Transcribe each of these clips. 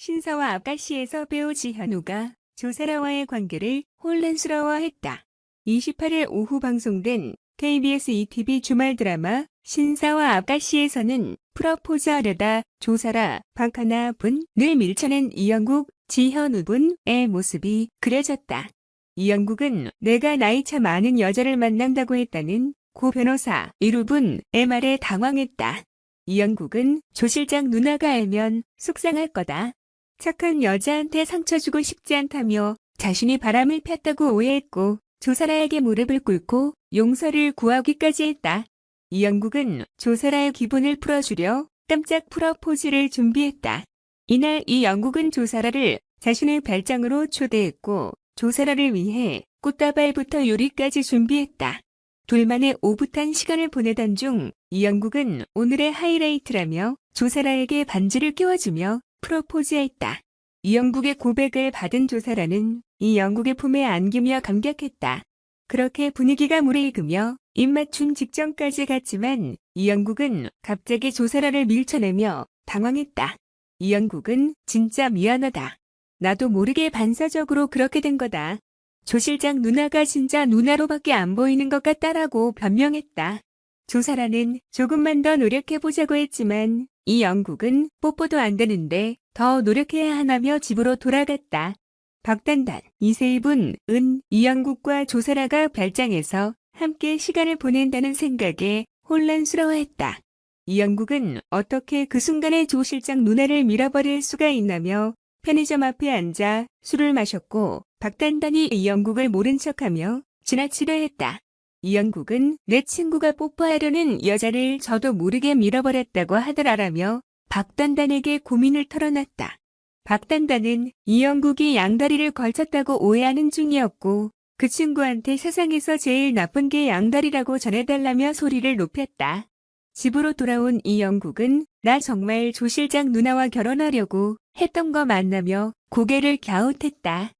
신사와 아가씨에서 배우 지현우가 조사라와의 관계를 혼란스러워했다. 28일 오후 방송된 KBS ETV 주말 드라마 신사와 아가씨에서는 프러포즈하려다 조사라, 박하나 분을 밀쳐낸 이영국, 지현우 분의 모습이 그려졌다. 이영국은 내가 나이차 많은 여자를 만난다고 했다는 고 변호사 이루분의 말에 당황했다. 이영국은 조 실장 누나가 알면 속상할 거다. 착한 여자한테 상처 주고 싶지 않다며 자신이 바람을 폈다고 오해했고 조사라에게 무릎을 꿇고 용서를 구하기까지 했다. 이영국은 조사라의 기분을 풀어주려 깜짝 프러포즈를 준비했다. 이날 이영국은 조사라를 자신의 별장으로 초대했고 조사라를 위해 꽃다발부터 요리까지 준비했다. 둘만의 오붓한 시간을 보내던 중 이영국은 오늘의 하이라이트라며 조사라에게 반지를 끼워주며 프로포즈했다. 이영국의 고백을 받은 조사라는 이영국의 품에 안기며 감격했다. 그렇게 분위기가 무르익으며 입맞춤 직전까지 갔지만 이영국은 갑자기 조사라를 밀쳐내며 당황했다. 이영국은 진짜 미안하다. 나도 모르게 반사적으로 그렇게 된 거다. 조 실장 누나가 진짜 누나로밖에 안 보이는 것 같다라고 변명했다. 조사라는 조금만 더 노력해보자고 했지만 이영국은 뽀뽀도 안 되는데 더 노력해야 하나며 집으로 돌아갔다. 박단단, 이세희분은 이영국과 조사라가 별장에서 함께 시간을 보낸다는 생각에 혼란스러워했다. 이영국은 어떻게 그 순간에 조 실장 누나를 밀어버릴 수가 있나며 편의점 앞에 앉아 술을 마셨고 박단단이 이영국을 모른 척하며 지나치려 했다. 이영국은 내 친구가 뽀뽀하려는 여자를 저도 모르게 밀어버렸다고 하더라라며 박단단에게 고민을 털어놨다. 박단단은 이영국이 양다리를 걸쳤다고 오해하는 중이었고 그 친구한테 세상에서 제일 나쁜 게 양다리라고 전해달라며 소리를 높였다. 집으로 돌아온 이영국은 나 정말 조 실장 누나와 결혼하려고 했던 거 맞나며 고개를 갸웃했다.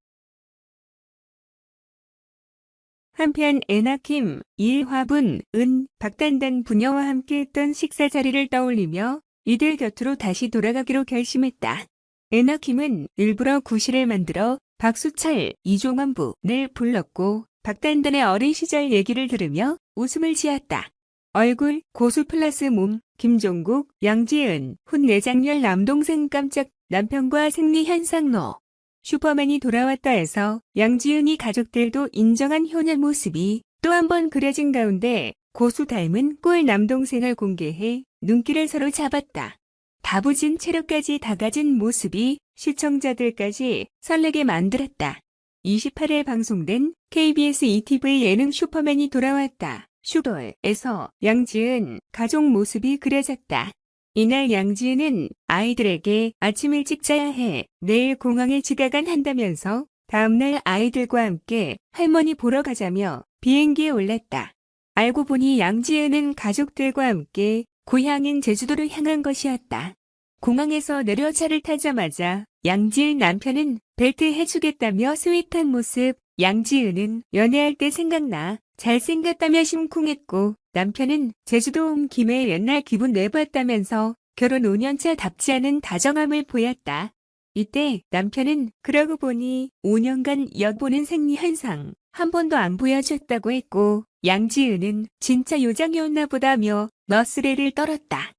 한편 에나킴, 이일화분은 박단단 부녀와 함께했던 식사 자리를 떠올리며 이들 곁으로 다시 돌아가기로 결심했다. 에나킴은 일부러 구실을 만들어 박수철, 이종환분을 불렀고 박단단의 어린 시절 얘기를 들으며 웃음을 지었다. 얼굴, 고수 플러스 몸, 김종국, 양지은, 훈 내장렬 남동생 깜짝 남편과 생리 현상로. 슈퍼맨이 돌아왔다 해서 양지은이 가족들도 인정한 효녀 모습이 또 한 번 그려진 가운데 고수 닮은 꿀 남동생을 공개해 눈길을 서로 잡았다. 다부진 체력까지 다 가진 모습이 시청자들까지 설레게 만들었다. 28일 방송된 KBS ETV 예능 슈퍼맨이 돌아왔다. 슈돌에서 양지은 가족 모습이 그려졌다. 이날 양지은은 아이들에게 아침 일찍 자야 해 내일 공항에 지각은 한다면서 다음날 아이들과 함께 할머니 보러 가자며 비행기에 올랐다. 알고 보니 양지은은 가족들과 함께 고향인 제주도를 향한 것이었다. 공항에서 내려 차를 타자마자 양지은 남편은 벨트 해주겠다며 스윗한 모습. 양지은은 연애할 때 생각나 잘생겼다며 심쿵했고 남편은 제주도 온 김에 옛날 기분 내봤다면서 결혼 5년차답지 않은 다정함을 보였다. 이때 남편은 그러고 보니 5년간 엿보는 생리현상 한 번도 안 보여줬다고 했고 양지은은 진짜 요정이었나 보다며 너스레를 떨었다.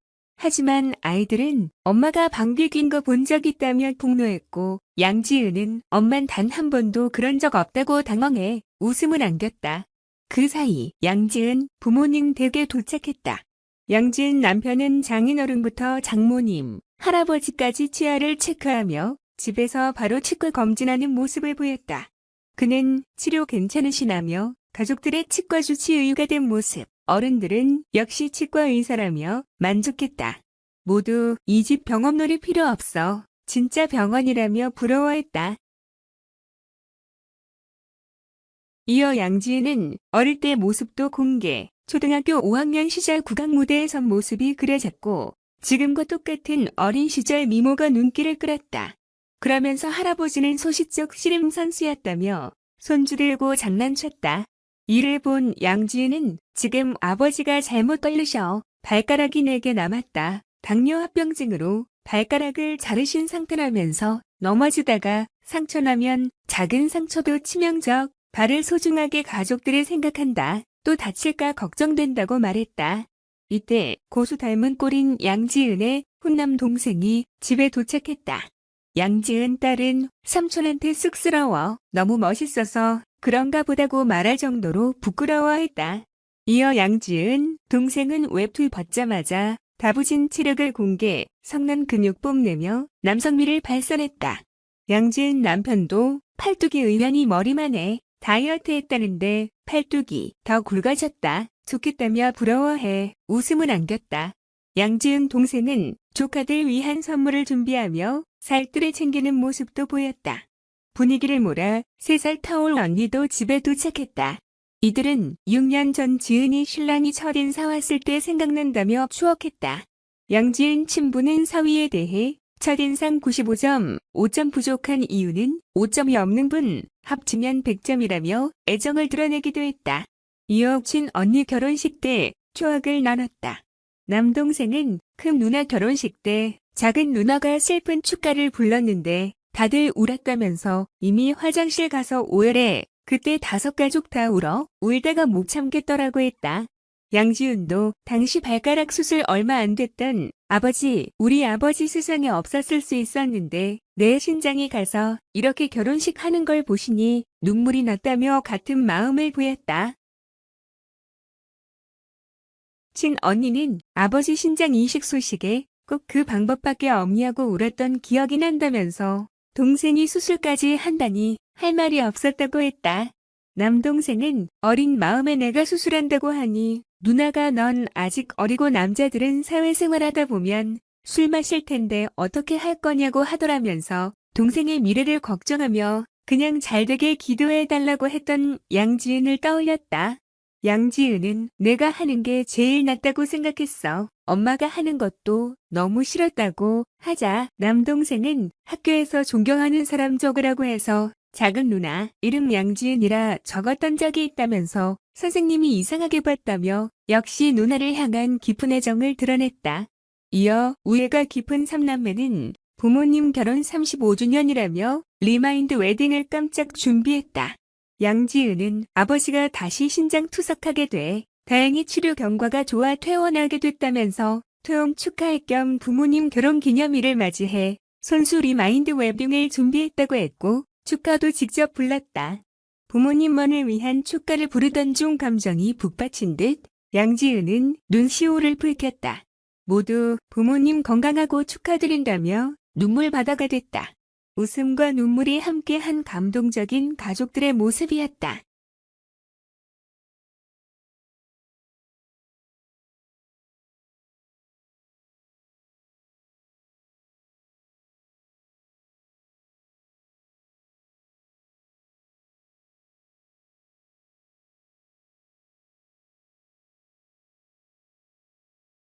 하지만 아이들은 엄마가 방귀 낀 거 본 적 있다며 폭로했고 양지은은 엄만 단 한 번도 그런 적 없다고 당황해 웃음을 안겼다. 그 사이 양지은 부모님 댁에 도착했다. 양지은 남편은 장인어른부터 장모님, 할아버지까지 치아를 체크하며 집에서 바로 치과 검진하는 모습을 보였다. 그는 치료 괜찮으시나며 가족들의 치과 주치 의유가 된 모습. 어른들은 역시 치과 의사라며 만족했다. 모두 이 집 병원놀이 필요 없어. 진짜 병원이라며 부러워했다. 이어 양지은은 어릴 때 모습도 공개, 초등학교 5학년 시절 국악 무대에 선 모습이 그려졌고 지금과 똑같은 어린 시절 미모가 눈길을 끌었다. 그러면서 할아버지는 소시적 씨름 선수였다며 손주 들고 장난쳤다. 이를 본 양지은은 지금 아버지가 잘못 걸르셔 발가락이 4개 남았다. 당뇨 합병증으로 발가락을 자르신 상태라면서 넘어지다가 상처나면 작은 상처도 치명적, 발을 소중하게 가족들을 생각한다. 또 다칠까 걱정된다고 말했다. 이때 고수 닮은 꼴인 양지은의 훈남 동생이 집에 도착했다. 양지은 딸은 삼촌한테 쑥스러워 너무 멋있어서 그런가 보다고 말할 정도로 부끄러워했다. 이어 양지은 동생은 웹툰 벗자마자 다부진 체력을 공개, 성난 근육 뽐내며 남성미를 발산했다. 양지은 남편도 팔뚝이 의연히 머리만 해 다이어트 했다는데 팔뚝이 더 굵어졌다. 좋겠다며 부러워해 웃음을 안겼다. 양지은 동생은 조카들 위한 선물을 준비하며 살뜰히 챙기는 모습도 보였다. 분위기를 몰아 3살 터울 언니도 집에 도착했다. 이들은 6년 전 지은이 신랑이 첫인사 왔을 때 생각난다며 추억했다. 양지은 친부는 서위에 대해 첫인상 95점, 5점 부족한 이유는 5점이 없는 분, 합치면 100점이라며 애정을 드러내기도 했다. 이어 친언니 결혼식 때 추억을 나눴다. 남동생은 큰 누나 결혼식 때 작은 누나가 슬픈 축가를 불렀는데 다들 울었다면서 이미 화장실 가서 오열해 그때 5가족 다 울다가 못 참겠더라고 했다. 양지은도 당시 발가락 수술 얼마 안 됐던 아버지, 우리 아버지 세상에 없었을 수 있었는데 내 신장이 가서 이렇게 결혼식 하는 걸 보시니 눈물이 났다며 같은 마음을 보였다. 친언니는 아버지 신장 이식 소식에 꼭 그 방법밖에 없냐고 울었던 기억이 난다면서 동생이 수술까지 한다니 할 말이 없었다고 했다. 남동생은 어린 마음에 내가 수술한다고 하니 누나가 넌 아직 어리고 남자들은 사회생활하다 보면 술 마실 텐데 어떻게 할 거냐고 하더라면서 동생의 미래를 걱정하며 그냥 잘되게 기도해달라고 했던 양지은을 떠올렸다. 양지은은 내가 하는 게 제일 낫다고 생각했어. 엄마가 하는 것도 너무 싫었다고 하자 남동생은 학교에서 존경하는 사람 적으라고 해서 작은 누나 이름 양지은이라 적었던 적이 있다면서 선생님이 이상하게 봤다며 역시 누나를 향한 깊은 애정을 드러냈다. 이어 우애가 깊은 삼남매는 부모님 결혼 35주년이라며 리마인드 웨딩을 깜짝 준비했다. 양지은은 아버지가 다시 신장 투석하게 돼 다행히 치료 경과가 좋아 퇴원하게 됐다면서 퇴원 축하할 겸 부모님 결혼 기념일을 맞이해 손수 리마인드 웨딩을 준비했다고 했고 축가도 직접 불렀다. 부모님만을 위한 축가를 부르던 중 감정이 북받친 듯 양지은은 눈시울을 붉혔다. 모두 부모님 건강하고 축하드린다며 눈물바다가 됐다. 웃음과 눈물이 함께한 감동적인 가족들의 모습이었다.